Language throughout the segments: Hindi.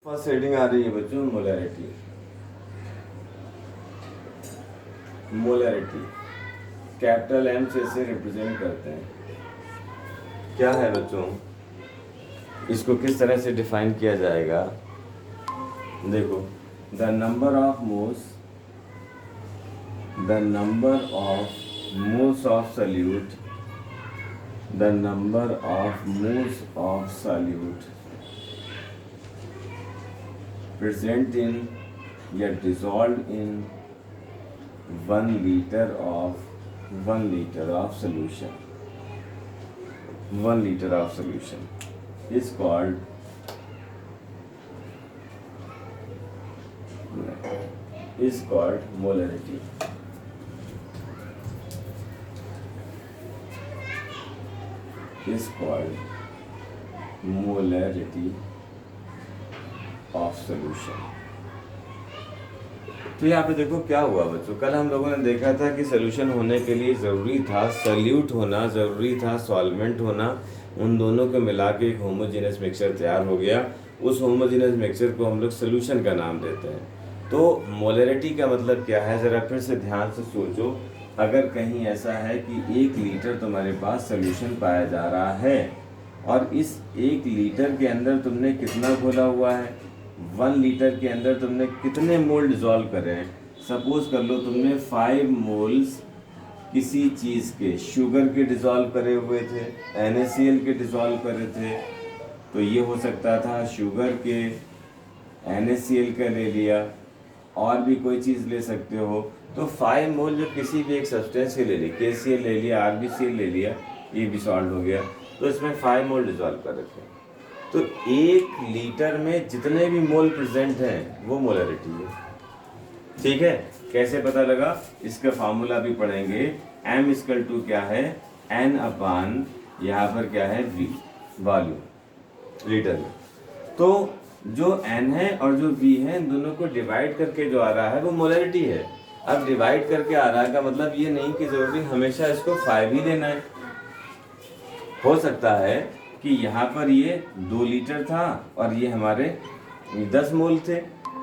फर्स्ट हेडिंग आ रही है बच्चों, मोलैरिटी। मोलैरिटी कैपिटल एम से इसे रिप्रेजेंट करते हैं। क्या है बच्चों, इसको किस तरह से डिफाइन किया जाएगा? देखो, the number of moles of solute, the number of moles of solute present in या dissolved in 1 liter of solution, 1 liter of solution is called molarity. Is called molarity of solution. तो यहाँ पे देखो क्या हुआ बच्चों, कल हम लोगों ने देखा था कि सोल्यूशन होने के लिए ज़रूरी था सॉल्यूट होना, ज़रूरी था सॉल्वेंट होना। उन दोनों को मिला के एक होमोजेनस मिक्सचर तैयार हो गया। उस होमोजेनस मिक्सचर को हम लोग सोल्यूशन का नाम देते हैं। तो मोलैरिटी का मतलब क्या है, ज़रा फिर से ध्यान से सोचो। अगर कहीं ऐसा है कि 1 लीटर तुम्हारे पास सोल्यूशन पाया जा रहा है और इस 1 लीटर के अंदर तुमने कितना घोला हुआ है, 1 लीटर के अंदर तुमने कितने मोल डिजॉल्व करे हैं। सपोज कर लो तुमने 5 मोल्स किसी चीज़ के, शुगर के डिजॉल्व करे हुए थे, NaCl के डिजॉल्व करे थे। तो ये हो सकता था शुगर के, NaCl का ले लिया, और भी कोई चीज़ ले सकते हो। तो 5 मोल जो किसी भी एक सब्सटेंस के ले ली, KCl ले लिया, RbCl ले लिया, ये भी सॉल्व हो गया। तो इसमें 5 मोल डिजॉल्व कर रखे। तो 1 लीटर में जितने भी मोल प्रेजेंट हैं वो मोलैरिटी है। ठीक है, कैसे पता लगा? इसका फार्मूला भी पढ़ेंगे। M इक्वल टू क्या है, N अपान यहाँ पर क्या है, V, वॉल्यूम लीटर में। तो जो N है और जो V है, इन दोनों को डिवाइड करके जो आ रहा है वो मोलैरिटी है। अब डिवाइड करके आ रहा है का मतलब ये नहीं कि जरूरी हमेशा इसको 5 ही लेना है। हो सकता है कि यहाँ पर ये 2 लीटर था और ये हमारे 10 मोल थे।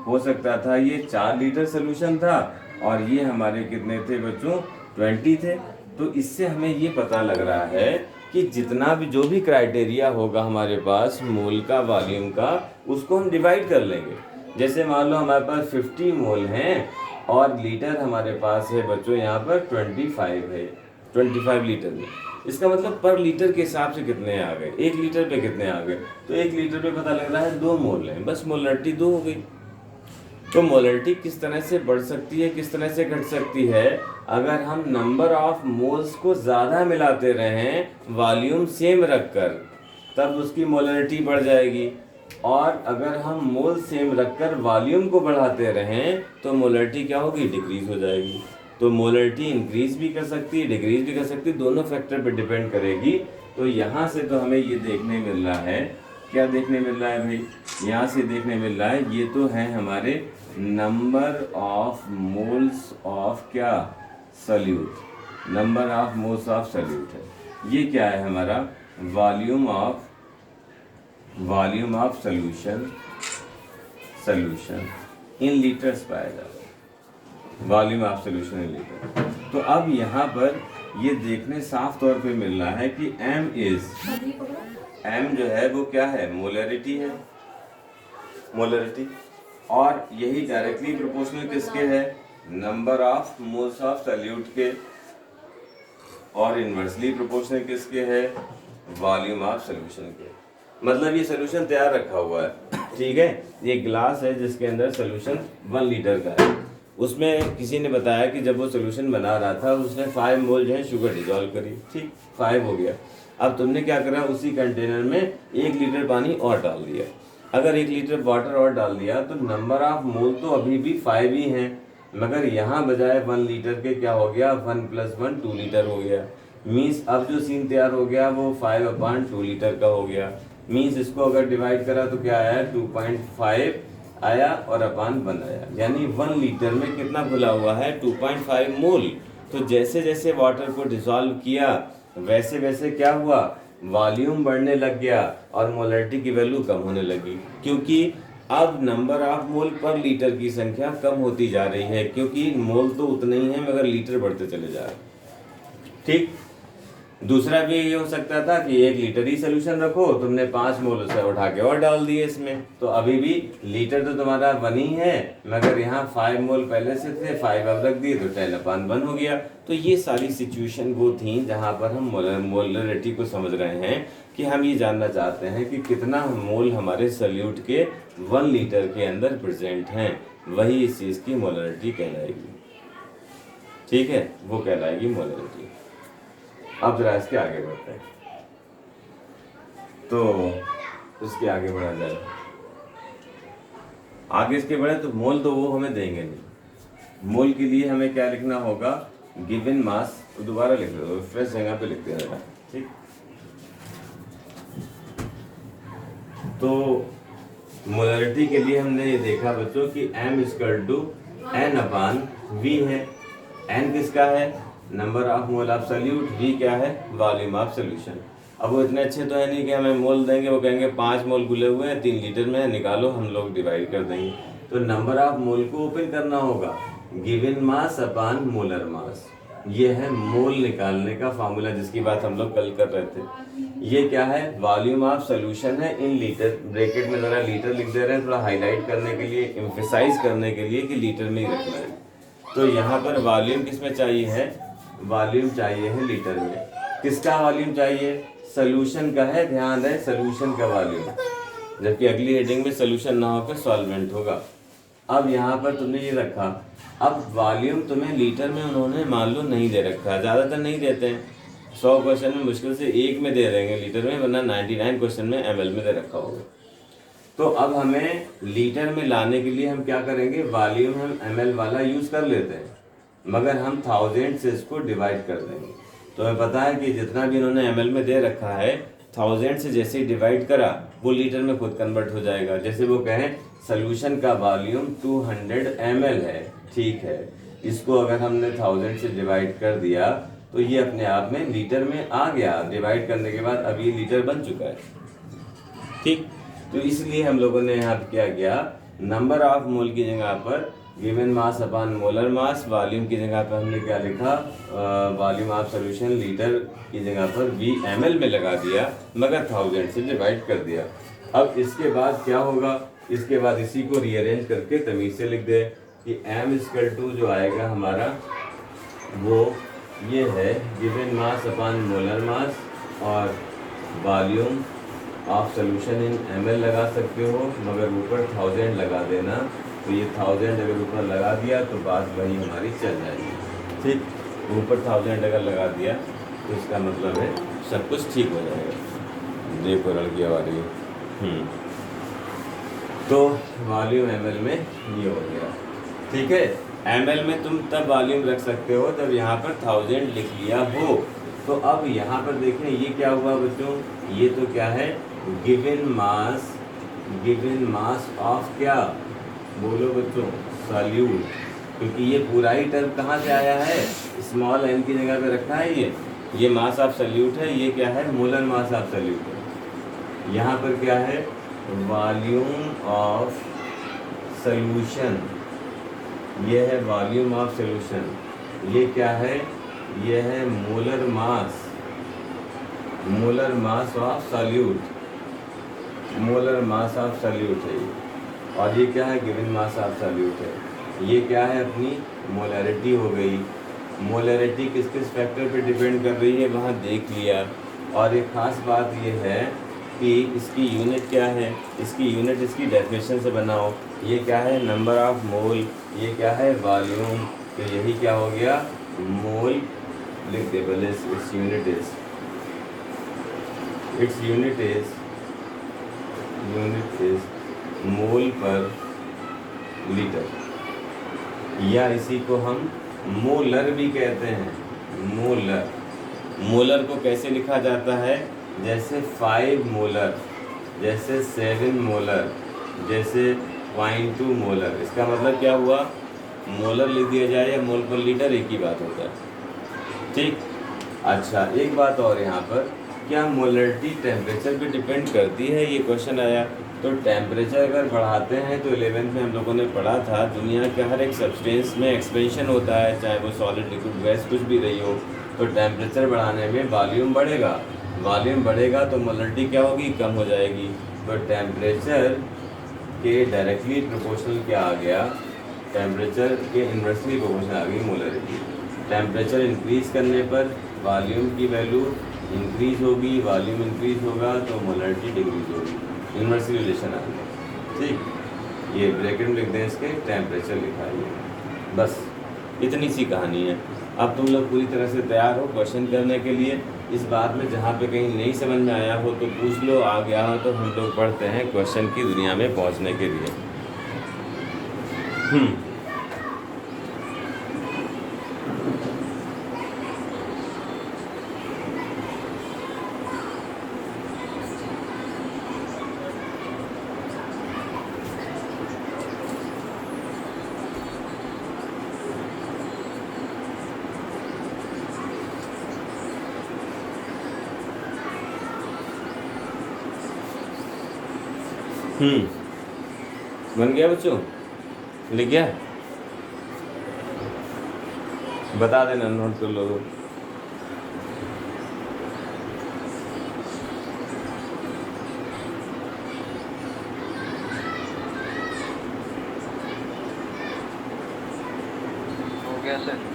हो सकता था ये 4 लीटर सोल्यूशन था और ये हमारे कितने थे बच्चों, 20 थे। तो इससे हमें ये पता लग रहा है कि जितना भी जो भी क्राइटेरिया होगा हमारे पास मोल का, वॉल्यूम का, उसको हम डिवाइड कर लेंगे। जैसे मान लो हमारे पास 50 मोल हैं और लीटर हमारे पास है बच्चों यहाँ पर 25 है, 25 लीटर में। इसका मतलब पर लीटर के हिसाब से कितने आ गए, 1 लीटर पे कितने आ गए। तो 1 लीटर पे पता लग रहा है 2 मोल है, बस मोलैरिटी 2 हो गई। तो मोलैरिटी किस तरह से बढ़ सकती है, किस तरह से घट सकती है? अगर हम नंबर ऑफ मोल्स को ज़्यादा मिलाते रहें वॉल्यूम सेम रखकर, तब उसकी मोलैरिटी बढ़ जाएगी। और अगर हम मोल सेम रखकर वॉल्यूम को बढ़ाते रहें तो मोलैरिटी क्या होगी, डिक्रीज हो जाएगी। तो मोलैरिटी इंक्रीज भी कर सकती है, डिक्रीज भी कर सकती है, दोनों फैक्टर पे डिपेंड करेगी। तो यहाँ से तो हमें ये देखने मिल रहा है, क्या देखने मिल रहा है भाई, यहाँ से देखने मिल रहा है ये तो है हमारे नंबर ऑफ मोल्स ऑफ क्या, solute, number of moles of solute है। ये क्या है हमारा, volume of solution in litres पाया जाता है, volume of solution in litre. तो अब यहाँ पर ये देखने साफ तौर पे मिल रहा है कि M जो है वो क्या है, मोलैरिटी है, मोलैरिटी। और यही डायरेक्टली प्रोपोर्शनल किसके है, number of moles of solute के, और इनवर्सली प्रोपोर्शनल किसके है, वॉल्यूम ऑफ सॉल्यूशन के। मतलब ये सॉल्यूशन तैयार रखा हुआ है, ठीक है। ये ग्लास है जिसके अंदर सॉल्यूशन 1 लीटर का है। उसमें किसी ने बताया कि जब वो सोल्यूशन बना रहा था उसने 5 मोल जो है शुगर डिजॉल्व करी, ठीक, 5 हो गया। अब तुमने क्या करा, उसी कंटेनर में 1 लीटर पानी और डाल दिया। अगर 1 लीटर वाटर और डाल दिया तो नंबर ऑफ मोल तो अभी भी 5 ही हैं, मगर यहाँ बजाय 1 लीटर के क्या हो गया, 1 + 1 2 लीटर हो गया। मीन्स अब जो सीन तैयार हो गया वो 5/2 लीटर का हो गया। मीन्स इसको अगर डिवाइड करा तो क्या आया, 2.5 आया और अपान 1 आया। यानी 1 लीटर में कितना घुला हुआ है, 2.5 मोल। तो जैसे जैसे वाटर को डिसॉल्व किया वैसे वैसे क्या हुआ, वॉल्यूम बढ़ने लग गया और मोलैरिटी की वैल्यू कम होने लगी, क्योंकि अब नंबर ऑफ मोल पर लीटर की संख्या कम होती जा रही है, क्योंकि मोल तो उतने ही है मगर लीटर बढ़ते चले जा रहे हैं। ठीक। दूसरा भी ये हो सकता था कि 1 लीटर ही सोल्यूशन रखो, तुमने 5 मोल उसे उठा के और डाल दिए इसमें, तो अभी भी लीटर तो तुम्हारा 1 ही है, मगर यहाँ 5 मोल पहले से थे, 5 अब रख दिए तो 10/1 हो गया। तो ये सारी सिचुएशन वो थी जहाँ पर हम मोलरिटी को समझ रहे हैं कि हम ये जानना चाहते हैं कि कितना मोल हमारे सल्यूट के 1 लीटर के अंदर प्रेजेंट हैं, वही इस चीज़ की मोलरिटी कहलाएगी। ठीक है, वो कहलाएगी मोलरिटी। अब जरा इसके आगे बढ़ते हैं, तो इसके आगे बढ़ा जाए। आगे इसके बढ़े तो मोल तो वो हमें देंगे नहीं। मोल के लिए हमें क्या लिखना होगा, गिवन मास। दोबारा लिख दो, फ्रेश जगह पे लिखते हैं। ठीक। तो मोलरिटी के लिए हमने ये देखा बच्चों कि m=n/v है। n किसका है, number of mole of solute. v क्या है, वॉल्यूम ऑफ सॉल्यूशन। अब वो इतने अच्छे तो है नहीं कि हमें मोल देंगे, वो कहेंगे 5 मोल घुले हुए हैं 3 लीटर में, निकालो, हम लोग डिवाइड कर देंगे। तो नंबर ऑफ मोल को ओपन करना होगा, गिवन मास अपॉन मोलर मास। ये है मोल निकालने का फार्मूला जिसकी बात हम लोग कल कर रहे थे। ये क्या है, वॉल्यूम ऑफ सॉल्यूशन है इन लीटर। ब्रैकेट में जरा लीटर लिख दे रहे हैं, थोड़ा हाईलाइट करने के लिए, एम्फेसाइज करने के लिए कि लीटर में ही रखना है। तो यहाँ पर वॉल्यूम किस में चाहिए है, वॉल्यूम चाहिए है लीटर में। किसका वॉल्यूम चाहिए, सॉल्यूशन का है, ध्यान है, सॉल्यूशन का वॉल्यूम, जबकि अगली हेडिंग में सॉल्यूशन ना होकर सॉल्वेंट होगा। अब यहाँ पर तुमने ये रखा, अब वॉल्यूम तुम्हें लीटर में उन्होंने मान लो नहीं दे रखा, ज़्यादातर नहीं देते हैं, 100 क्वेश्चन में मुश्किल से 1 में दे देंगे लीटर में, वरना 99 क्वेश्चन में ml में दे रखा होगा। तो अब हमें लीटर में लाने के लिए हम क्या करेंगे, वॉल्यूम हम ml वाला यूज़ कर लेते हैं, मगर हम 1000 से इसको डिवाइड कर देंगे। तो हमें पता है कि जितना भी इन्होंने ml में दे रखा है, 1000 से जैसे ही डिवाइड करा वो लीटर में खुद कन्वर्ट हो जाएगा। जैसे वो कहें सॉल्यूशन का वॉल्यूम 200 ml है, ठीक है, इसको अगर हमने 1000 से डिवाइड कर दिया तो ये अपने आप में लीटर में आ गया। डिवाइड करने के बाद अब ये लीटर बन चुका है। ठीक। तो इसलिए हम लोगों ने यहाँ क्या किया, नंबर ऑफ मोल की जगह पर गिवन मास अपॉन मोलर मास, वॉल्यूम की जगह पर हमने क्या लिखा, वॉल्यूम ऑफ सॉल्यूशन, लीटर की जगह पर v ml में लगा दिया, मगर 1000 से डिवाइड कर दिया। अब इसके बाद क्या होगा, इसके बाद इसी को रीअरेंज करके तमीज से लिख दे कि m= जो आएगा हमारा वो ये है, given mass upon molar mass और volume of solution in ml लगा सकते हो, मगर ऊपर 1000 लगा देना। तो ये 1000 अगर ऊपर लगा दिया तो बात वही हमारी चल जाएगी। ठीक, ऊपर 1000 अगर लगा दिया तो इसका मतलब है सब कुछ ठीक हो जाएगा। देखो लड़की आ रही है। तो वॉल्यूम ml में ये हो गया। ठीक है, ml में तुम तब वॉल्यूम रख सकते हो जब यहाँ पर 1000 लिख लिया हो। तो अब यहाँ पर देखें ये क्या हुआ बच्चों, ये तो क्या है, गिवन मास ऑफ क्या, बोलो बच्चों, सॉल्यूट। क्योंकि ये पूरा ही टर्म कहाँ से आया है, स्मॉल m की जगह पे रखा है। ये मास ऑफ सॉल्यूट है, ये क्या है, मोलर मास ऑफ सॉल्यूट है। यहाँ पर क्या है, वॉल्यूम ऑफ सॉल्यूशन, ये है वॉल्यूम ऑफ सॉल्यूशन। ये क्या है, ये है molar mass of solute, molar mass of solute है ये। और ये क्या है, गिवन मास ऑफ सॉल्यूट है। ये क्या है, अपनी मोलरिटी हो गई। मोलरिटी किस किस फैक्टर पे डिपेंड कर रही है वहाँ देख लिया। और एक ख़ास बात ये है कि इसकी यूनिट क्या है, इसकी यूनिट इसकी डेफिनेशन से बनाओ। ये क्या है, नंबर ऑफ मोल, ये क्या है, वॉल्यूम। तो यही क्या हो गया, मोल लिख दे पहले। इट्स यूनिट इज मोल पर लीटर, या इसी को हम मोलर भी कहते हैं। मोलर को कैसे लिखा जाता है, जैसे 5 मोलर, जैसे 7 मोलर, जैसे 0.2 मोलर। इसका मतलब क्या हुआ, मोलर लिख दिया जाए या मोल पर लीटर एक ही बात होता है। ठीक, अच्छा एक बात और, यहाँ पर क्या मोलरिटी टेम्परेचर पे डिपेंड करती है, ये क्वेश्चन आया। तो टेम्परेचर अगर बढ़ाते हैं तो 11th में हम लोगों ने पढ़ा था दुनिया के हर एक सब्सटेंस में एक्सपेंशन होता है, चाहे वो सॉलिड लिक्विड गैस कुछ भी रही हो। तो टेम्परेचर बढ़ाने में वॉल्यूम बढ़ेगा, वॉल्यूम बढ़ेगा तो मोलरिटी क्या होगी, कम हो जाएगी। तो टेम्परेचर के डायरेक्टली प्रोपोर्शनल क्या आ गया, टेम्परेचर के इन्वर्सली प्रोपोर्शनल आ गई मोलरिटी। टेम्परेचर इंक्रीज़ करने पर वॉल्यूम की वैल्यू इंक्रीज़ होगी, वॉल्यूम इंक्रीज़ होगा तो मोलरिटी डिक्रीज़ होगी, इन्वर्सली रिलेशन आ गया। ठीक, ये ब्रैकेट में लिख दें, इसके टेम्परेचर लिखा है। बस इतनी सी कहानी है। अब तुम लोग पूरी तरह से तैयार हो क्वेश्चन करने के लिए। इस बात में जहाँ पे कहीं नहीं समझ में आया हो तो पूछ लो, आ गया हो तो हम लोग पढ़ते हैं क्वेश्चन की दुनिया में पहुँचने के लिए। बन गया बच्चों, लिख गया, बता देना, नोट कर लो। हो गया सर।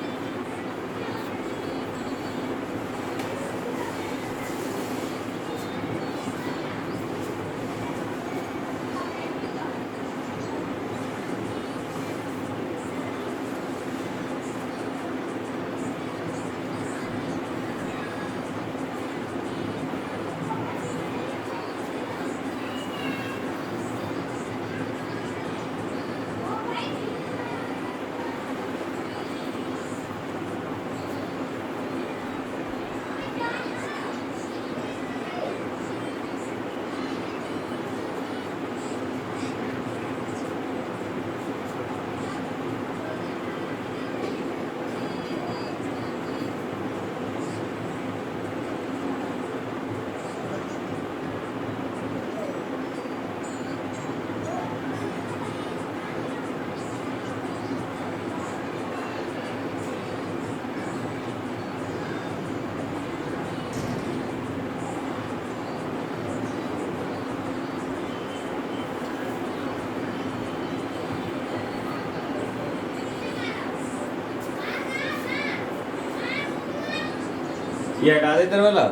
ये हटा दे तेरे वाला।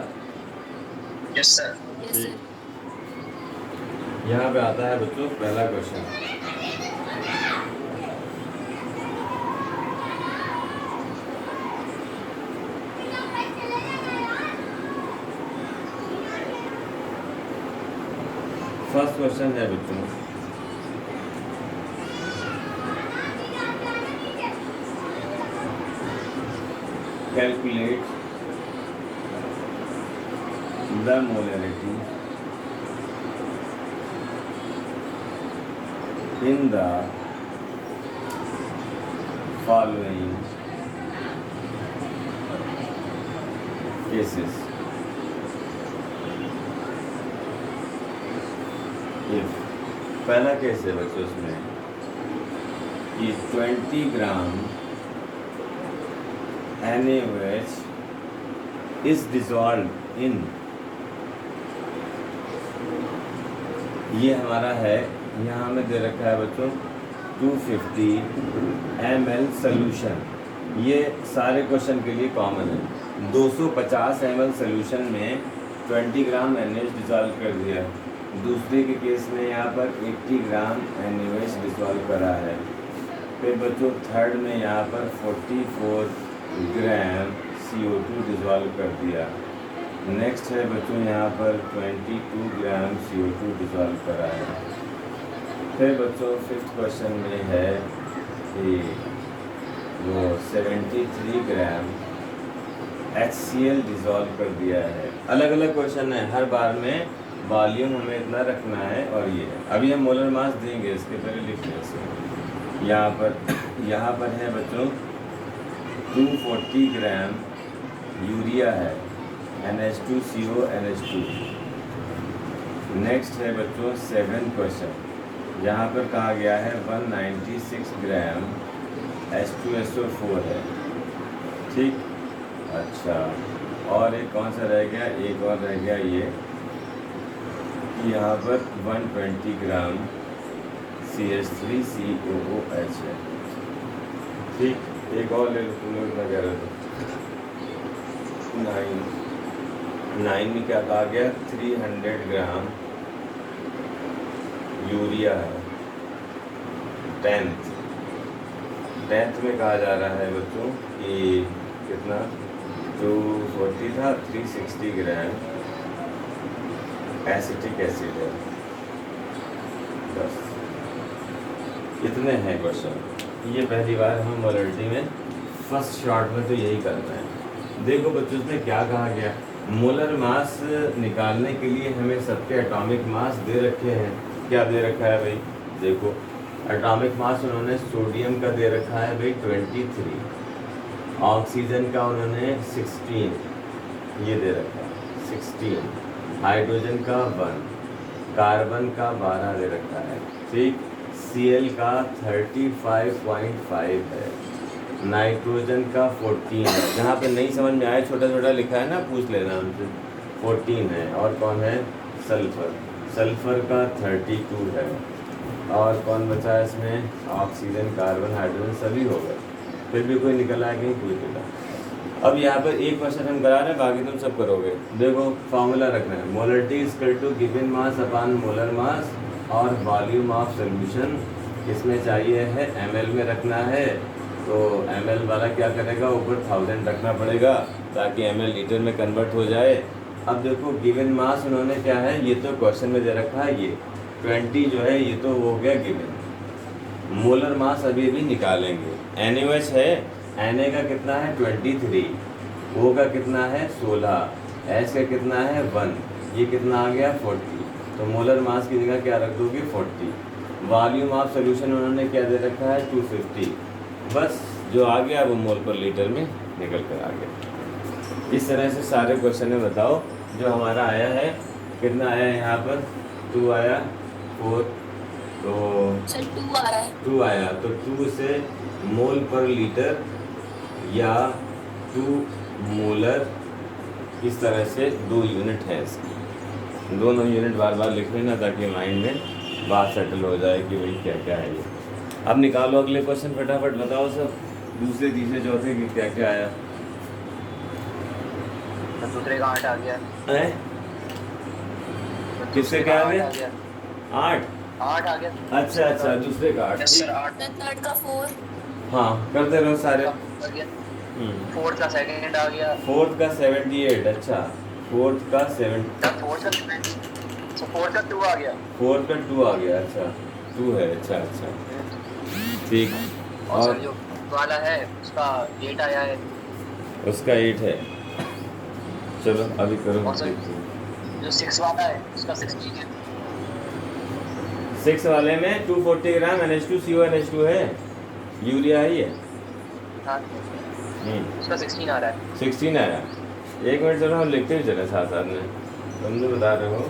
Yes sir. यहाँ पे आता है बच्चों पहला क्वेश्चन। फर्स्ट क्वेश्चन है बच्चों, calculate the molarity in the following cases. If पहला केस है बच्चों इसमें कि 20 ग्राम NaOH is dissolved in, ये हमारा है, यहाँ हमें दे रखा है बच्चों 250 ml सोल्यूशन। ये सारे क्वेश्चन के लिए कॉमन है। 250 ml सोल्यूशन में 20 ग्राम NaOH डिसॉल्व कर दिया। दूसरे के केस में यहाँ पर 80 ग्राम NaOH डिसॉल्व करा है। फिर बच्चों थर्ड में यहाँ पर 44 ग्राम CO2 डिसॉल्व कर दिया। नेक्स्ट है बच्चों यहाँ पर 22 ग्राम CO2 डिसॉल्व करा है। फिर बच्चों फिफ्थ क्वेश्चन में है कि वो 73 ग्राम HCl डिसॉल्व कर दिया है। अलग अलग क्वेश्चन है, हर बार में वॉल्यूम हमें इतना रखना है और ये है। अभी हम मोलर मास देंगे, इसके पहले लिख लें इसे। यहाँ पर है बच्चों 240 ग्राम यूरिया है, NH2CO NH2। नेक्स्ट है बच्चों 7th क्वेश्चन। यहाँ पर कहा गया है 196 ग्राम H2SO4 है, ठीक। अच्छा, और एक कौन सा रह गया, एक और रह गया ये कि यहाँ पर 120 ग्राम CH3COOH है, ठीक। एक और ले लो, तुम लोग क्या कह रहे थे। 9 में क्या कहा गया, 300 ग्राम यूरिया है। 10th में कहा जा रहा है बच्चों कि कितना 240 था, 360 ग्राम एसिटिक एसिड है। बस इतने हैं क्वेश्चन। ये पहली बार हम मोलरिटी में फर्स्ट शॉट में तो यही करना है। देखो बच्चों इसमें क्या कहा गया, मोलर मास निकालने के लिए हमें सबके एटॉमिक मास दे रखे हैं। क्या दे रखा है भाई, देखो एटॉमिक मास उन्होंने सोडियम का दे रखा है भाई 23, ऑक्सीजन का उन्होंने 16, ये दे रखा है 16, हाइड्रोजन का 1, कार्बन का 12 दे रखा है, ठीक। Cl का 35.5 है, नाइट्रोजन का 14 है। जहाँ पे नहीं समझ में आए छोटा छोटा लिखा है ना, पूछ लेना हमसे। 14 है। और कौन है, सल्फर, सल्फर का 32 है। और कौन बचा है इसमें, ऑक्सीजन, कार्बन, हाइड्रोजन सभी हो गए। फिर भी कोई निकल आया कहीं, कोई निकला। अब यहाँ पर एक क्वेश्चन हम करा रहे हैं, बाकी तुम सब करोगे। देखो फॉर्मूला रखना है, molarity is equal to given mass upon molar mass और वॉल्यूम ऑफ सॉल्यूशन। इसमें चाहिए है ml में रखना है, तो ml वाला क्या करेगा, ऊपर 1000 रखना पड़ेगा ताकि ml लीटर में कन्वर्ट हो जाए। अब देखो गिवन मास उन्होंने क्या है, ये तो क्वेश्चन में दे रखा है, ये 20 जो है ये तो हो गया गिवन। मोलर मास अभी भी निकालेंगे। NaOH है, Na का कितना है 23, O का कितना है 16, H का कितना है 1, ये कितना आ गया 40। तो मोलर मास की जगह क्या रख दोगे 40। वॉल्यूम ऑफ सोल्यूशन उन्होंने क्या दे रखा है 250। बस जो आ गया वो मोल पर लीटर में निकल कर आ गया। इस तरह से सारे क्वेश्चन में बताओ। जो हमारा आया है कितना आया है, यहाँ पर 2 आया, 4, तो 2 आ रहा है, 2 आया, तो 2 से मोल पर लीटर या 2 मोलर, इस तरह से 2 यूनिट है इसकी। दोनों यूनिट बार बार लिख लेना ताकि माइंड में बात सेटल हो जाए कि भाई क्या क्या है ये। अब निकालो अगले क्वेश्चन, फटाफट बताओ सब, दूसरे तीसरे चौथे की क्या क्या आया। दूसरे का 8 आ गया है किससे क्या आ गया, 8 आ गया। अच्छा अच्छा, दूसरे का 8। यस सर, 8 थर्ड का 4, हाँ करते रहो सारे। आ गया। फोर्थ का सेकंड आ गया, फोर्थ का 78, अच्छा फोर्थ का 7, फोर्थ का 70, तो फोर्थ का 2 आ गया, फोर्थ का 2 आ गया, अच्छा 2 है, अच्छा अच्छा ठीक। और सर जो वाला है उसका 8 आया है, उसका 8 है। चलो अभी करो। और सर जो 6 वाला है उसका 16 है। 6 वाले में 240 ग्राम NH2CONH2 है, यूरिया है ये। हाँ, उसका 16 आ रहा है। 16 आया। एक मिनट चलो हम लिखते हुए चले साथ साथ में। तुम जो बता रहे हो,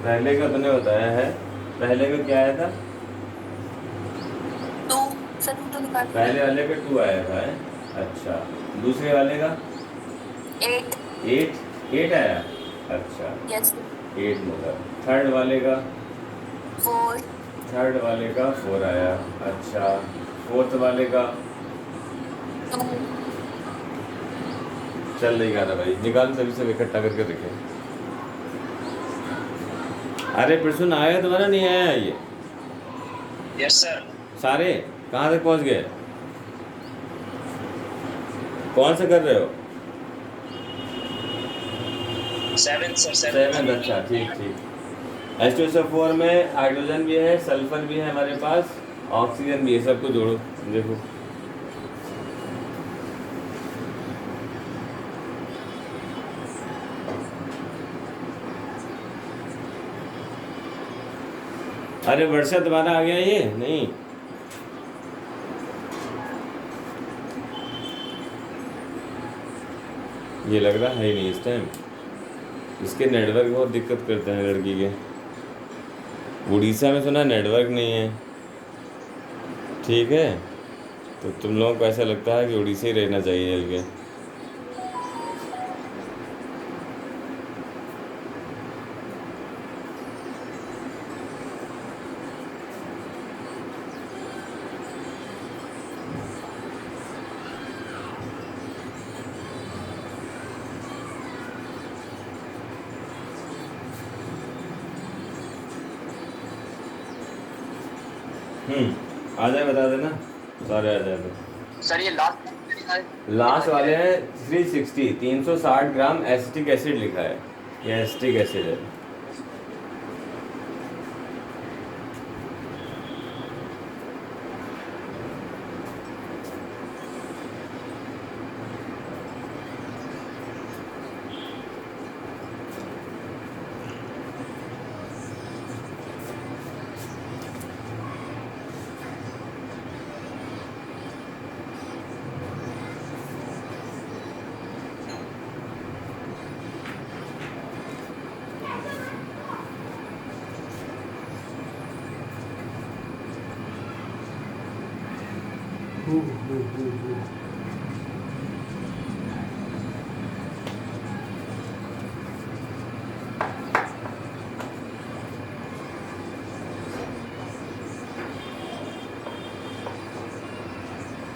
पहले का तुमने बताया है, पहले का क्या आया था, 2 सर, 2 निकाल, पहले वाले का 2 आया था है? अच्छा, दूसरे वाले का 8, 8 आया, अच्छा यस 8 मोलर। थर्ड वाले का 4, थर्ड वाले का 4 आया, अच्छा। फोर्थ वाले का 2, चल नहीं गा रहा भाई, निकाल सभी सब इकट्ठा करके रखे। अरे प्रश्न आया तुम्हारा, नहीं आया ये यस सर, सारे? कहाँ तक पहुँच गए, कौन सा कर रहे हो? 7 सर, 7, अच्छा ठीक ठीक। H2SO4 में हाइड्रोजन भी है, सल्फर भी है हमारे पास, ऑक्सीजन भी है, सबको जोड़ो देखो। अरे वर्षा तुम्हारा आ गया ये, नहीं ये लग रहा है ही नहीं इस टाइम। इसके नेटवर्क बहुत दिक्कत करते हैं लड़की के। उड़ीसा में सुना नेटवर्क नहीं है, ठीक है, तो तुम लोगों को ऐसा लगता है कि उड़ीसा ही रहना चाहिए जल के। आ जाए, बता देना, सारे आ जाए तो। सर ये लास्ट लिखा है, लास्ट वाले हैं 360, 360 ग्राम एसिटिक एसिड लिखा है, ये एसिटिक एसिड है।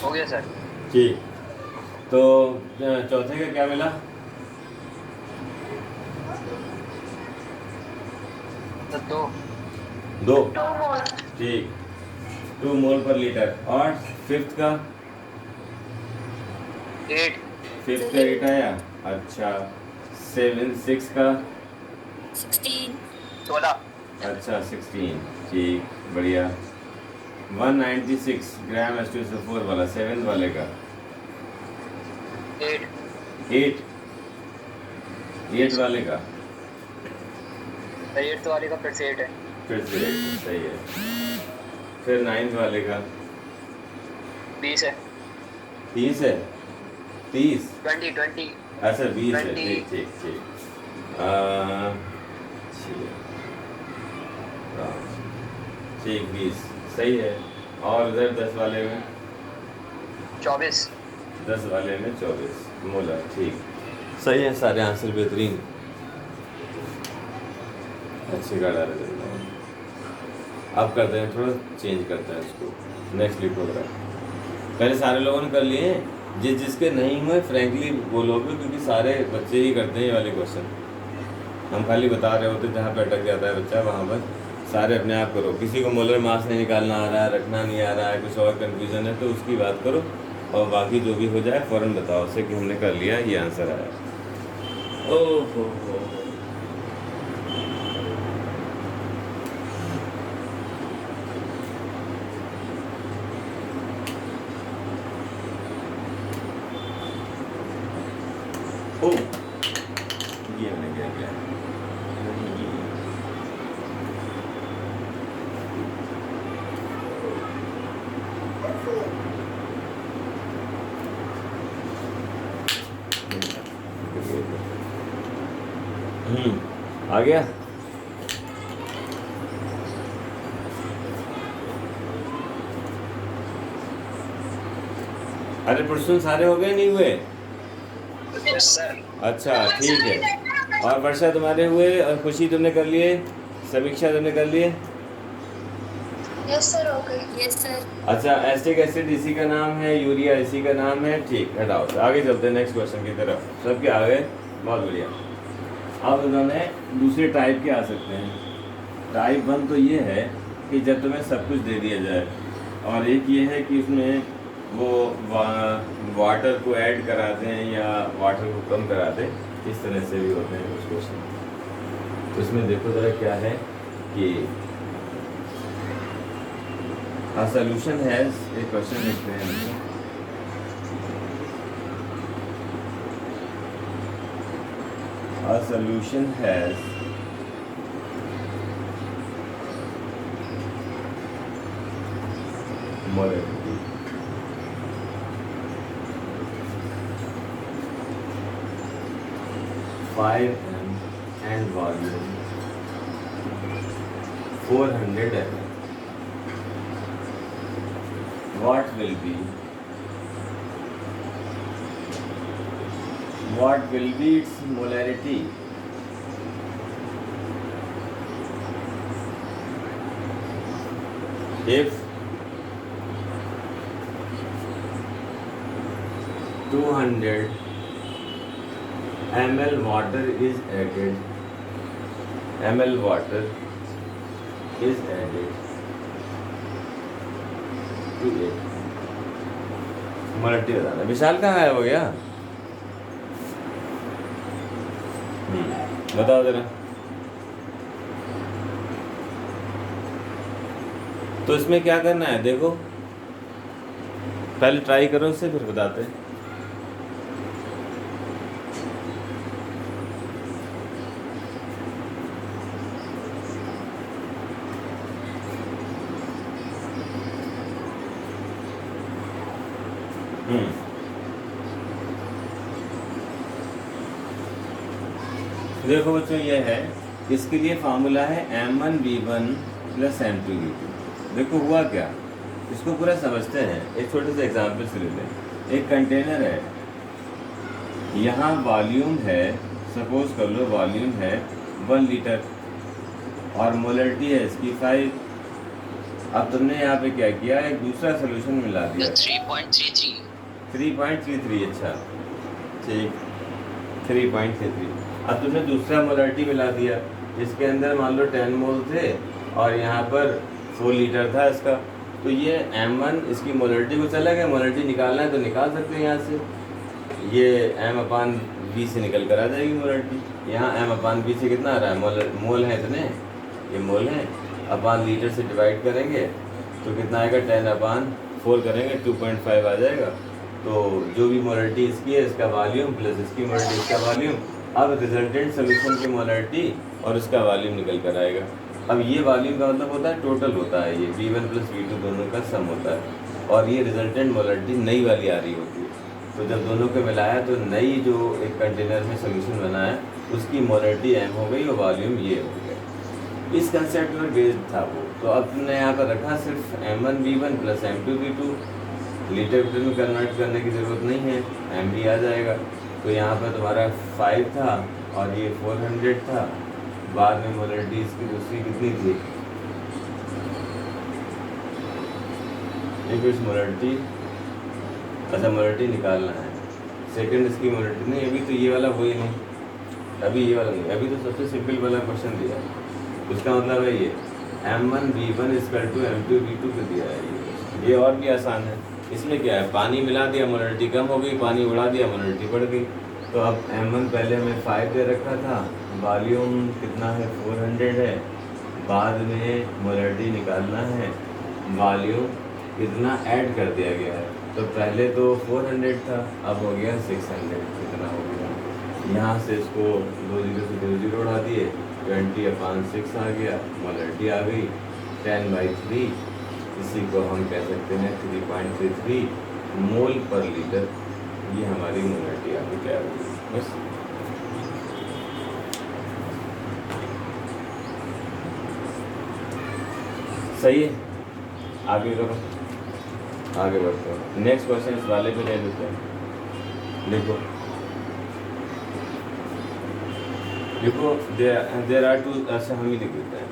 हो गया सर। ठीक, तो चौथे का क्या मिला? 2 2, 2 मोल। ठीक, 2 मोल पर लीटर। और फिफ्थ का? 8 फिफ्थ का 8 आया, अच्छा। 7, 6 का? 16 16 अच्छा 16, ठीक, बढ़िया। 196 ग्राम H2SO4 वाला, 7 वाले का? 8 8, 8 वाले का? सर 8 वाले का फिर से 8 है। फिर से 8, सही है। फिर 9 वाले का? 20 है। 30 है, 30, 20 अच्छा 20 है, 20 ठीक ठीक ठीक। ठीक 20, सही है। और इधर 10 वाले में? 24 10 वाले में 24 मोलर, ठीक, सही है, सारे आंसर बेहतरीन, अच्छे का डाले थे। अब करते हैं, थोड़ा चेंज करते हैं इसको, नेक्स्ट लिखोग्राफ। पहले सारे लोगों ने कर लिए हैं, जिसके नहीं हुए फ्रैंकली बोलोगे, क्योंकि सारे बच्चे ही करते हैं ये वाले क्वेश्चन। हम खाली बता रहे होते जहाँ पे अटक जाता है बच्चा, वहाँ पर सारे अपने आप करो। किसी को मोलर मास नहीं निकालना आ रहा है, रखना नहीं आ रहा है, कुछ और कन्फ्यूजन है तो उसकी बात करो, और बाकी जो भी हो जाए फ़ौरन बताओ उसे कि हमने कर लिया, ये आंसर आया। ओहो हो, ओ, ये मैंने क्या किया? आ गया। अरे प्रश्न सारे हो गए, नहीं हुए? सर। अच्छा ठीक है। और वर्षा तुम्हारे हुए, और खुशी तुमने कर लिए, समीक्षा तुमने कर लिए? यस सर, हो गई। Yes sir. अच्छा, एसिटिक एसिड इसी का नाम है, यूरिया इसी का नाम है, ठीक, हटाओ, तो आगे चलते हैं नेक्स्ट क्वेश्चन की तरफ। सबके आ गए, बहुत बढ़िया। अब इन्होंने दूसरे टाइप के आ सकते हैं। टाइप 1 तो ये है कि जब तुम्हें सब कुछ दे दिया जाए, और एक ये है कि उसमें वो वाटर को ऐड करा दें या वाटर को कम करा दें, इस तरह से भी होते हैं कुछ क्वेश्चन। तो इसमें देखो ज़रा क्या है कि a solution has a question लिखते हैं हम। A solution has molarity 5m and volume 400 ml. What will be its molarity? If 200 ml water is added to it. Molarity बताना। विशाल कहाँ गायब हो गया? बताओ जरा। तो इसमें क्या करना है देखो, पहले ट्राई करो उससे फिर बताते हैं। देखो बच्चों ये है, इसके लिए फार्मूला है M1V1 + M2V2। देखो हुआ क्या, इसको पूरा समझते हैं। एक छोटे से एग्जाम्पल से लेते हैं। एक कंटेनर है, यहाँ वॉल्यूम है, सपोज कर लो वॉल्यूम है 1 लीटर और मोलरिटी है इसकी 5। अब तुमने यहाँ पे क्या किया, एक दूसरा सोल्यूशन मिला दिया 3.33। अच्छा ठीक, 3.33। अब तुमने दूसरा मोलरिटी मिला दिया, इसके अंदर मान लो 10 मोल थे और यहाँ पर 4 लीटर था इसका। तो ये M1 इसकी मोलरिटी को चला गया, मोलरिटी निकालना है तो निकाल सकते हैं यहाँ से। ये M/V से निकल कर आ जाएगी मोलरिटी। यहाँ M/V से कितना आ रहा है, मोल है इतने, ये मोल है, अपान लीटर से डिवाइड करेंगे तो कितना आएगा, 10/4 करेंगे 2.5 आ जाएगा। तो जो भी मोलरिटी इसकी है, इसका वॉल्यूम प्लस इसकी मोलरिटी, इसका वॉल्यूम। अब रिजल्टेंट सोल्यूशन की मोलरिटी और इसका वॉल्यूम निकल कर आएगा। अब ये वॉल्यूम का मतलब होता है टोटल होता है, ये V1 + V2 दोनों का सम होता है और ये रिजल्टेंट मोलरिटी नई वाली आ रही होती है। तो जब दोनों को मिलाया तो नई जो एक कंटेनर में सोल्यूशन बना है उसकी मोलरिटी M हो गई और वॉल्यूम ये हो गया। इस कंसेप्ट पर बेस्ड था वो। तो अब तुमने यहाँ पर रखा सिर्फ M1V1 + M2V2, लीटर में कन्वर्ट करने की ज़रूरत नहीं है, MV आ जाएगा। तो यहाँ पर तुम्हारा 5 था और ये 400 था। बाद में मोलरिटी इसकी दूसरी कितनी थी, एक इस मोलरिटी, अच्छा मोलरिटी निकालना है। सेकंड इसकी मोलरिटी नहीं, अभी तो ये वाला वही नहीं, अभी ये वाला नहीं, अभी तो सबसे सिंपल वाला क्वेश्चन दिया है। उसका मतलब है ये M1V1 = M2V2 को दिया है। ये और भी आसान है। इसमें क्या है, पानी मिला दिया, मोलरिटी कम हो गई, पानी उड़ा दिया, मोलरिटी बढ़ गई। तो अब M1 पहले हमें 5 दे रखा था, वॉल्यूम कितना है 400 है, बाद में मोलरिटी निकालना है, वॉल्यूम इतना ऐड कर दिया गया है। तो पहले तो 400 था, अब हो गया 600, कितना हो गया, यहाँ से इसको 2 0 से 2 0 उड़ा दिए, 20/6 आ गया, मोलरिटी आ गई 10/3। इसी को हम कह सकते हैं 3.33 मोल पर लीटर। ये हमारी मोलरिटी आपकी क्या होगी, बस। सही है, आगे करो, आगे बढ़ते हैं। नेक्स्ट क्वेश्चन इस वाले पे ले लेते हैं। देखो देयर आर टू, अच्छा हम ही लिख देते हैं।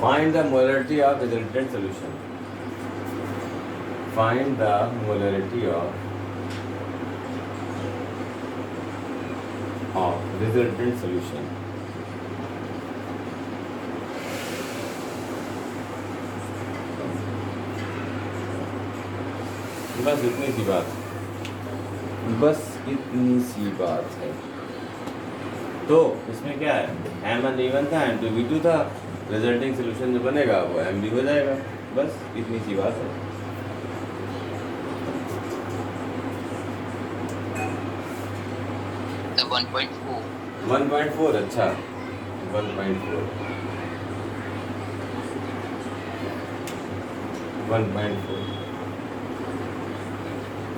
Find the molarity of resultant solution. Find the molarity of resultant solution. बस इतनी सी बात, बस इतनी सी बात है। तो इसमें क्या है, M1V1 था, M2V2 था, रिजल्टिंग सोल्यूशन जो बनेगा वो MV हो जाएगा। बस इतनी सी बात है। तो 1.4 1.4 अच्छा 1.4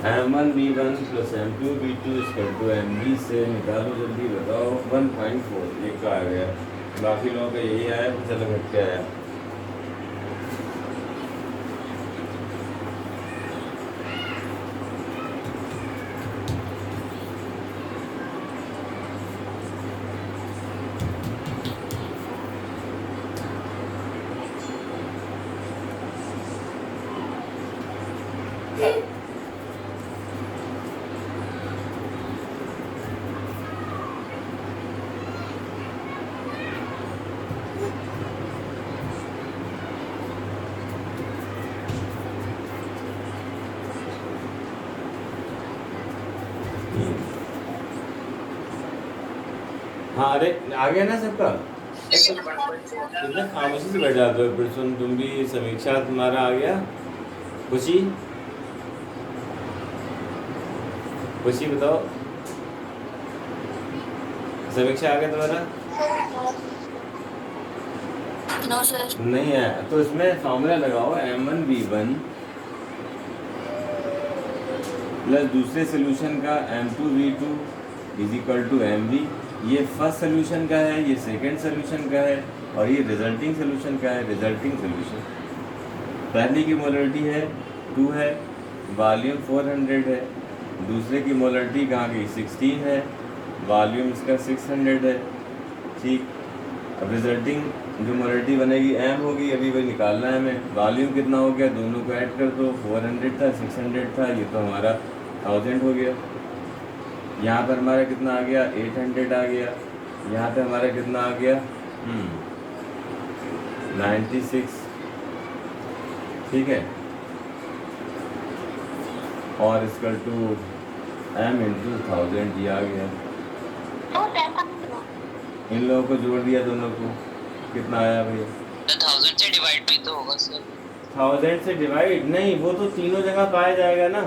M1V1 plus M2V2 equal to MV से निकालो जल्दी बताओ। 1.4 एक का आ गया, बाकी लोगों का यही आया, कुछ अलग हट के आया। हाँ अरे आ गया ना सबका। कितना खामोशी से बैठ जाते हो फिर। सुन तुम भी, समीक्षा तुम्हारा आ गया। खुशी खुशी बताओ, समीक्षा आ गया तुम्हारा? No sir. नहीं है तो इसमें फॉर्मूला लगाओ M1V1 प्लस दूसरे सोल्यूशन का M2V2 is equal to MV। ये फर्स्ट सोल्यूशन का है, ये सेकंड सोल्यूशन का है, और ये रिजल्टिंग सोल्यूशन का है, रिजल्टिंग सोल्यूशन। पहले की मोलरिटी है 2 है, वॉल्यूम 400 है। दूसरे की मोलरिटी कहाँ की 16 है, वॉल्यूम इसका 600 है। ठीक, अब रिजल्टिंग जो मोलरिटी बनेगी M होगी, अभी वही निकालना है हमें। वॉल्यूम कितना हो गया, दोनों को ऐड कर दो। 400 था, 600 था, ये तो हमारा 1000 हो गया। यहाँ पर हमारा कितना आ गया, 800 आ गया। यहाँ पे हमारा कितना आ गया 96। ठीक है, और इसका टू M इंटू 1000 ये आ गया। इन लोगों को जोड़ दिया दोनों को, कितना आया भैया? 1000 से डिवाइड भी तो होगा सर। 1000 से डिवाइड नहीं, वो तो तीनों जगह पाया जाएगा ना,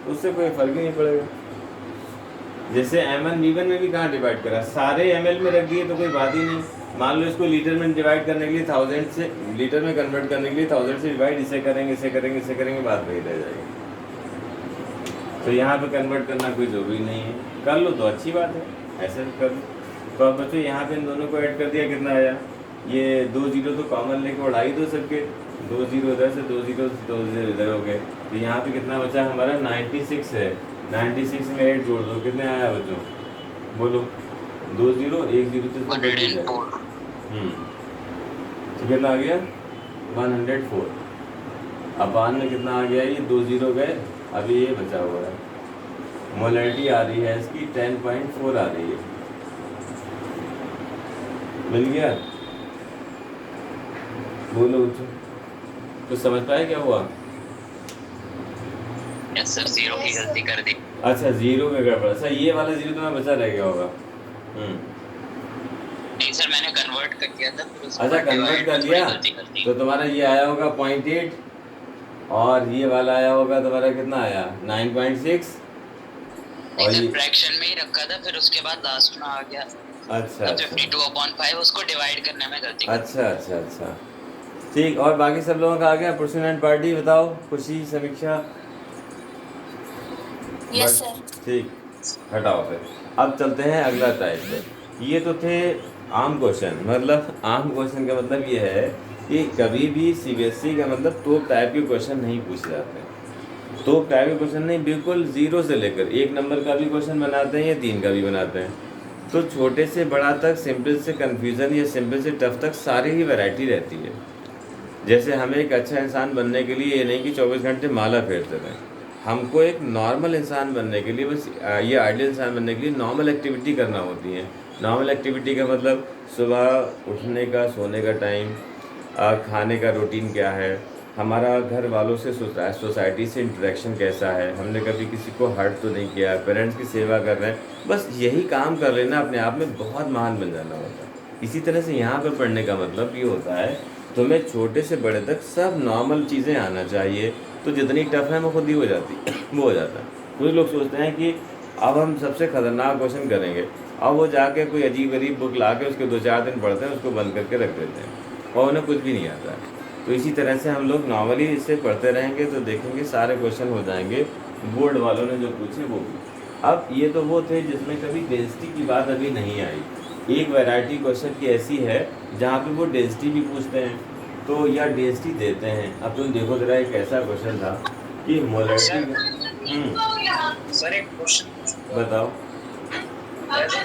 उससे कोई फर्क ही नहीं पड़ेगा। जैसे M1V1 में भी कहाँ डिवाइड करा, सारे ml में रख दिए तो कोई बात ही नहीं। मान लो इसको लीटर में डिवाइड करने के लिए 1000 से, लीटर में कन्वर्ट करने के लिए 1000 से डिवाइड इसे करेंगे, इसे करेंगे, इसे करेंगे, बात वही रह जाएगी। तो यहाँ पे कन्वर्ट करना कोई ज़रूरी नहीं है, कर लो तो अच्छी बात है, ऐसे भी कर लो। तो अब बच्चों यहाँ पे इन दोनों को ऐड कर दिया, कितना आया? ये 2 0 तो कॉमन लेके उड़ा ही दो सबके, 2 0 उधर से, 2 0 इधर हो गए। तो यहाँ पे कितना बचा हमारा 96 है। 96 में 8 जोड़ दो, कितने आया बच्चों बोलो? 2 0 1 0 तो 104। तो कितना आ गया 104। अब बाद में कितना आ गया, ये 2 0 गए, अभी ये बचा हुआ है। मोलरिटी आ रही है इसकी 10.4 आ रही है। मिल गया? बोलो बच्चों, कुछ समझ पाए क्या हुआ? यस सर, 0 की गलती कर दी। अच्छा 0 में गड़बड़। अच्छा ये वाला 0 तो मैं बचा रह गया होगा। नहीं सर, मैंने कन्वर्ट कर दिया था फिर उसके अच्छा बाद कन्वर्ट divide कर में थोड़ी दिया, गलती कर दी। तो तुम्हारा ये आया होगा 0.8, और ये वाला आया होगा तुम्हारा कितना आया 9.6। और ये फ्रैक्शन में ही रखा था, फिर उसके बाद लास्ट में आ गया अच्छा अच्छा 52/5, उसको डिवाइड करने में गलती कर दी। अच्छा अच्छा अच्छा ठीक। और बाकी सब लोगों का आ गया? पर्सन एंड पार्टी बताओ, खुशी, समीक्षा? Yes sir. ठीक, हटाओ फिर। अब चलते हैं अगला टाइप पे। ये तो थे आम क्वेश्चन, मतलब आम क्वेश्चन का मतलब ये है कि कभी भी सीबीएसई का मतलब टॉप टाइप के क्वेश्चन नहीं पूछे जाते हैं। टॉप टाइप के क्वेश्चन नहीं, बिल्कुल 0 से लेकर 1 नंबर का भी क्वेश्चन बनाते हैं या 3 का भी बनाते हैं। तो छोटे से बड़ा तक, सिंपल से कन्फ्यूज़न या सिंपल से टफ तक सारी ही वैरायटी रहती है। जैसे हमें एक अच्छा इंसान बनने के लिए ये नहीं कि 24 घंटे माला फेरते रहें, हमको एक नॉर्मल इंसान बनने के लिए बस ये आइडियल इंसान बनने के लिए नॉर्मल एक्टिविटी करना होती है। नॉर्मल एक्टिविटी का मतलब सुबह उठने का, सोने का टाइम, खाने का रूटीन क्या है, हमारा घर वालों से सोसाइटी से इंटरेक्शन कैसा है, हमने कभी किसी को हर्ट तो नहीं किया, पेरेंट्स की सेवा कर रहे हैं, बस यही काम कर लेना अपने आप में बहुत महान बन जाना होता है। इसी तरह से यहाँ पर पढ़ने का मतलब ये होता है तुम्हें छोटे से बड़े तक सब नॉर्मल चीज़ें आना चाहिए, तो जितनी टफ है वो खुद ही हो जाती वो हो जाता है। कुछ लोग सोचते हैं कि अब हम सबसे ख़तरनाक क्वेश्चन करेंगे, अब वो जाके कोई अजीब गरीब बुक ला के उसके 2-4 दिन पढ़ते हैं, उसको बंद करके रख देते हैं और उन्हें कुछ भी नहीं आता है। तो इसी तरह से हम लोग नॉर्मली इससे पढ़ते रहेंगे तो देखेंगे सारे क्वेश्चन हो जाएंगे बोर्ड वालों ने जो पूछे वो भी। अब ये तो वो थे जिसमें कभी डेंसिटी की बात अभी नहीं आई। एक वैरायटी क्वेश्चन की ऐसी है जहाँ पे वो डेंसिटी भी पूछते हैं तो या डेंसिटी देते हैं। अब तुम देखो जरा, एक ऐसा क्वेश्चन था कि मोलरिटी। सर एक क्वेश्चन बताओ।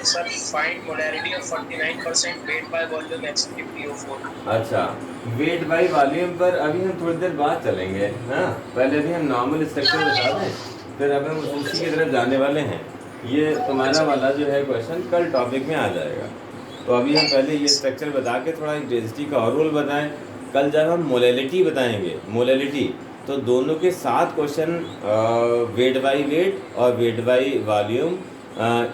Sir find molarity of 49% weight by volume HCl PO4। अच्छा, वेट बाई वॉल्यूम पर अभी हम थोड़ी देर बाद चलेंगे ना, पहले भी हम नॉर्मल स्ट्रक्चर बता दें, फिर अब हम उसी की तरफ जाने वाले हैं। ये तुम्हारा वाला जो है क्वेश्चन कल टॉपिक में आ जाएगा, तो अभी हम पहले ये स्ट्रक्चर बता के थोड़ा डेंसिटी का और रोल बताएं। कल जब हम मोलैलिटी बताएंगे, मोलैलिटी, तो दोनों के साथ क्वेश्चन वेट बाई वेट और वेट बाई वॉल्यूम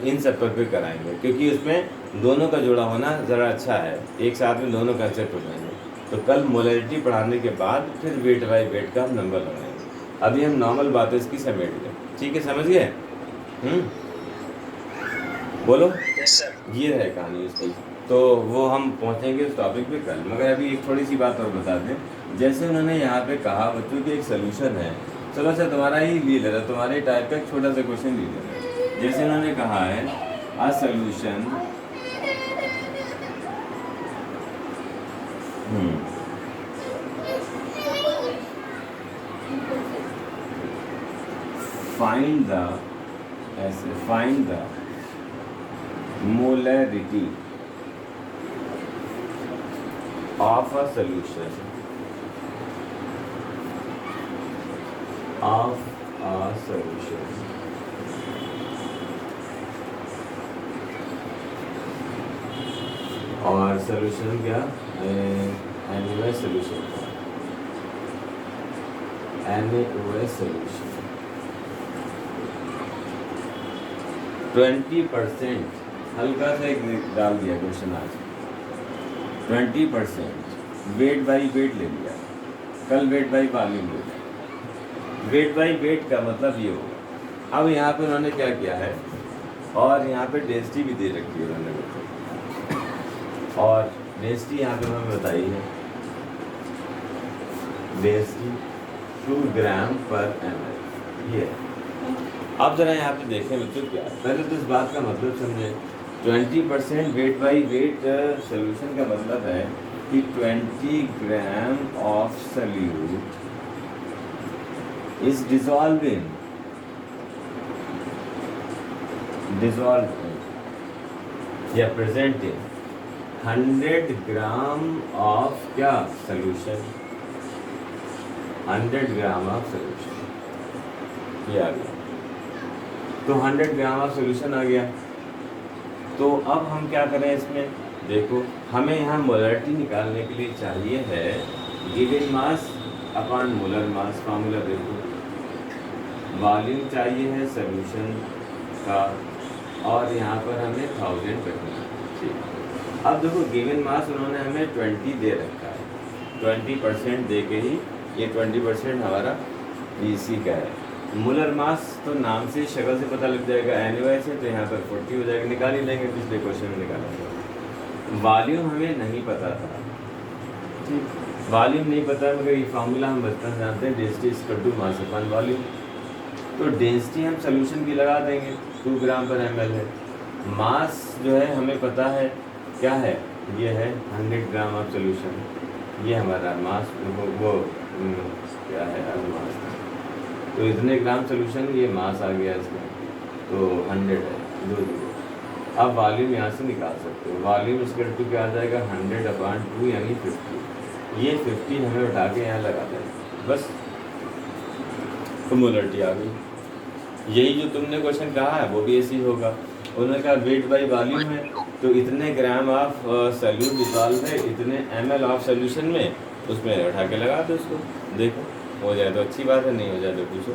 इन सब पर कराएंगे, क्योंकि उसमें दोनों का जुड़ा होना ज़रा अच्छा है, एक साथ में दोनों कंसेप्ट हो जाएंगे। तो कल मोलैलिटी पढ़ाने के बाद फिर वेट बाई वेट का हम नंबर लगाएंगे। अभी हम नॉर्मल बातें इसकी समेट लें, ठीक है, समझ गए? बोलो। Yes sir. ये है कहानी उसकी, तो वो हम पहुंचेंगे उस टॉपिक पे कल। मगर अभी एक थोड़ी सी बात और बता दें, जैसे उन्होंने यहाँ पे कहा बच्चों की एक सोल्यूशन है। चलो अच्छा, तुम्हारा ही ले ले रहा, तुम्हारे टाइप का एक छोटा सा क्वेश्चन ले ले। जैसे उन्होंने कहा है a solution find the molarity of a solution और सोल्यूशन क्या, NaOH सोल्यूशन, NaOH सोल्यूशन 20%, हल्का सा एक डाल दिया क्वेश्चन आज, 20% वेट बाई वेट ले लिया, कल वेट बाई वॉल्यूम ले लिया। वेट बाई वेट का मतलब ये होगा। अब यहाँ पे उन्होंने क्या किया है, और यहाँ पे डेंसिटी भी दे रखी है उन्होंने, और डेंसिटी यहाँ पे हमें बताई है, डेंसिटी 2 ग्राम पर ml ये है। अब जरा यहाँ पे देखें बच्चों, क्या पहले तो इस बात का मतलब समझें। 20% वेट बाई वेट सोल्यूशन का मतलब है कि 20 gram of solute is dissolving या प्रेजेंटिंग 100 ग्राम ऑफ क्या सोल्यूशन, 100 ग्राम ऑफ सोल्यूशन, ये आ गया। तो 100 ग्राम ऑफ सोल्यूशन आ गया। तो अब हम क्या करें इसमें, देखो हमें यहाँ मोलरिटी निकालने के लिए चाहिए है गिवन मास अपॉन मोलर मास, फार्मूला देखो, वॉल्यूम चाहिए है सोल्यूशन का, और यहाँ पर हमें 1000 रखना है, ठीक। अब देखो गिवन मास उन्होंने हमें 20 दे रखा है, 20% दे के ही ये 20% हमारा इसी का है। मोलर मास तो नाम से शक्ल से पता लग जाएगा, NaOH है तो यहाँ पर 40 हो जाएगा, निकाल ही लेंगे, पिछले क्वेश्चन में निकाला था। वॉल्यूम हमें नहीं पता था, ठीक, वॉल्यूम नहीं पता, मगर ये फार्मूला हम बचपन से जानते हैं, density is equal to mass upon volume. तो डेंसिटी हम सोल्यूशन की लगा देंगे, 2 ग्राम पर ml है। मास जो है हमें पता है क्या है, ये है 100 ग्राम ऑफ सोल्यूशन, ये हमारा मास वो क्या है मास, तो इतने ग्राम सोल्यूशन, ये मास आ गया इसमें, तो 100 है, 2 जीरो। अब वॉल्यूम यहाँ से निकाल सकते हो, वॉल्यूम इसका टू क्या आ जाएगा, 100/2 यानी 50। ये 50 हमें उठा के यहाँ लगा दें, बस तो मोलरिटी आ गई। यही जो तुमने क्वेश्चन कहा है वो भी ऐसे ही होगा। उन्होंने कहा वेट बाई वॉल्यूम है, तो इतने ग्राम ऑफ सॉल्यूट डिसॉल्व है, इतने ml ऑफ सोल्यूशन में, उसमें उठा के लगा दो उसको, देखो हो जाए तो अच्छी बात है, नहीं हो जाए तो पूछो।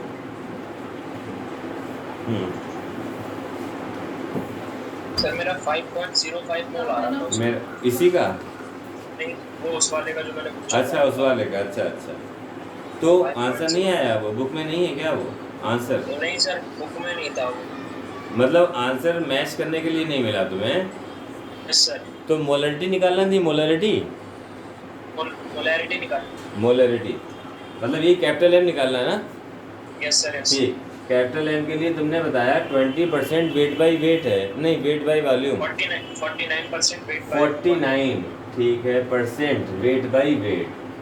सर मेरा 5.05 मोल आ रहा था मेरा इसी का, नहीं वो उस वाले का जो मैंने पूछा अच्छा उस वाले का, अच्छा तो आंसर नहीं आया, वो बुक में नहीं है क्या वो आंसर? नहीं सर बुक में नहीं था वो। मतलब आंसर मैच करने के लिए नहीं मिला तुम्हें? Yes sir. तो मोलरिटी निकालना थी, मोलरिटी निकाल। मोलरिटी मतलब ये कैपिटल एम निकालना है ना? Yes sir yes. ठीक, कैपिटल एम के लिए तुमने बताया 20% वेट बाई वेट है, नहीं weight by volume 49% weight by 49, ठीक है, percent weight by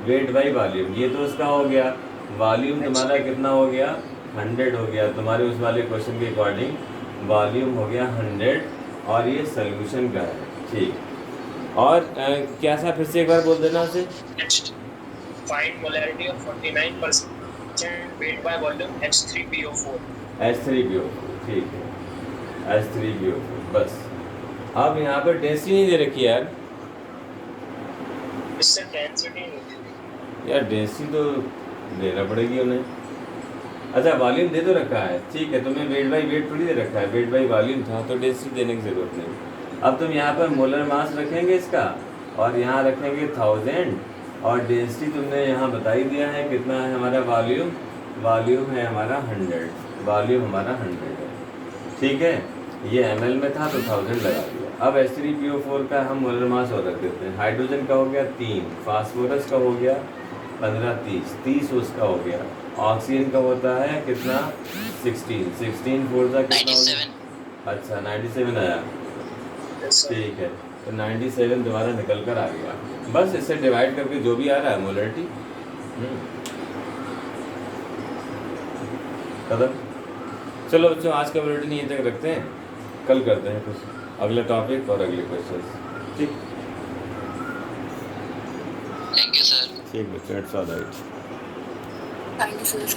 weight by volume, ये तो उसका हो गया। वॉल्यूम तुम्हारा कितना हो गया? 100 हो गया तुम्हारे उस वाले क्वेश्चन के अकॉर्डिंग, वॉल्यूम हो गया 100 और ये सोल्यूशन का है, ठीक। और क्या सा फिर से एक बार बोल देना उसे। Next find molarity of 49% weight by volume H3PO4। H3PO4, ठीक है, H3PO4 बस। अब यहाँ पर डेंसिटी नहीं दे रखी यार, इससे डेंसिटी नहीं यार डेंसिटी तो देना पड़ेगी उन्हें। अच्छा वॉल्यूम दे तो रखा है, ठीक है, तुम्हें वेट बाई वेट थोड़ी दे रखा है, वेट बाई वॉल्यूम था तो डेंसिटी देने की ज़रूरत नहीं। अब तुम यहाँ पर मोलर मास रखेंगे इसका, और यहाँ रखेंगे 1000, और डेंसिटी तुमने यहाँ बता ही दिया है कितना है हमारा वॉल्यूम है हमारा 100, वॉल्यूम हमारा 100 है, ठीक है। ये ml में था तो 1000 लगा दिया। अब H3PO4 का हम मोलर मास और रख देते हैं। हाइड्रोजन का हो गया 3, फास्फोरस का हो गया 15, 30 उसका हो गया। ऑक्सीजन का होता है कितना? 16 4 का कितना हो गया? अच्छा 97 आया, ठीक है, तो 97 दोबारा निकल कर आ गया। बस इससे डिवाइड करके जो भी आ रहा है मोलरिटी खत्म। चलो बच्चों आज का बुलेटिन यहीं तक रखते हैं, कल करते हैं कुछ अगले टॉपिक और अगले क्वेश्चन, ठीक। Thank you sir. ठीक बच्चों, it's all right. Thank you sir.